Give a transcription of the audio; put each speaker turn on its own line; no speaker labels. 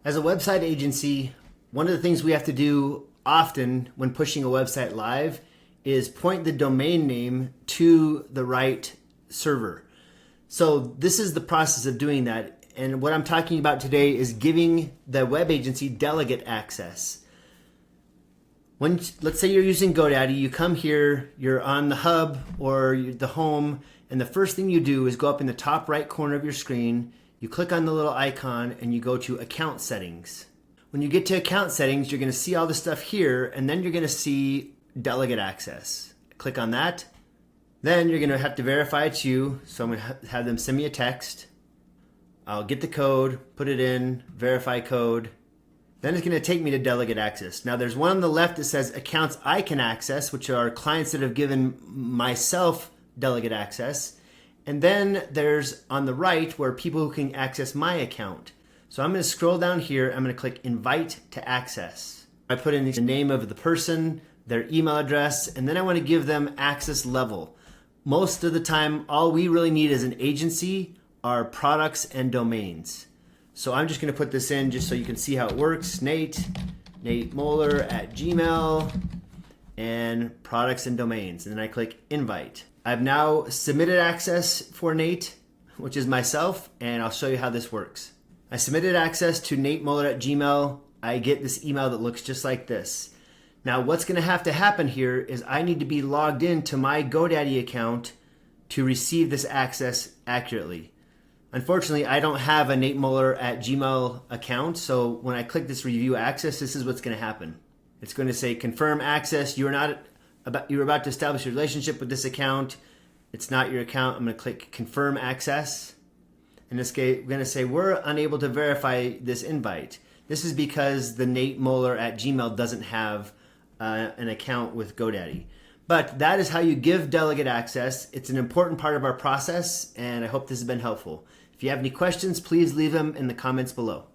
As a website agency, one of the things we have to do often when pushing a website live is point the domain name to the right server. So this is the process of doing that. And what I'm talking about today is giving the web agency delegate access. Let's say you're using GoDaddy, you come here, you're on the hub or the home, and the first thing you do is go up in the top right corner of your screen, you click on the little icon and you go to account settings. When you get to account settings, you're going to see all the stuff here, and then you're going to see delegate access. Click on that. Then you're going to have to verify it's you. So I'm going to have them send me a text. I'll get the code, put it in, verify code. Then it's going to take me to delegate access. Now there's one on the left that says accounts I can access, which are clients that have given myself delegate access. And then there's on the right where people who can access my account. So I'm going to scroll down here. I'm going to click invite to access. I put in the name of the person, their email address, and then I want to give them access level. Most of the time, all we really need as an agency are products and domains. So I'm just going to put this in just so you can see how it works. Nate Moeller at Gmail, and products and domains. And then I click invite. I've now submitted access for Nate, which is myself, and I'll show you how this works. I submitted access to Nate Moeller at Gmail. I get this email that looks just like this. Now what's going to happen here is I need to be logged into my GoDaddy account to receive this access accurately. Unfortunately, I don't have a Nate Moeller at Gmail account, so when I click this review access, this is what's going to happen. It's going to say confirm access. You're about to establish a relationship with this account. It's not your account. I'm going to click confirm access. In this case, we're going to say we're unable to verify this invite. This is because the Nate Moeller at Gmail doesn't have an account with GoDaddy. But that is how you give delegate access. It's an important part of our process, and I hope this has been helpful. If you have any questions, please leave them in the comments below.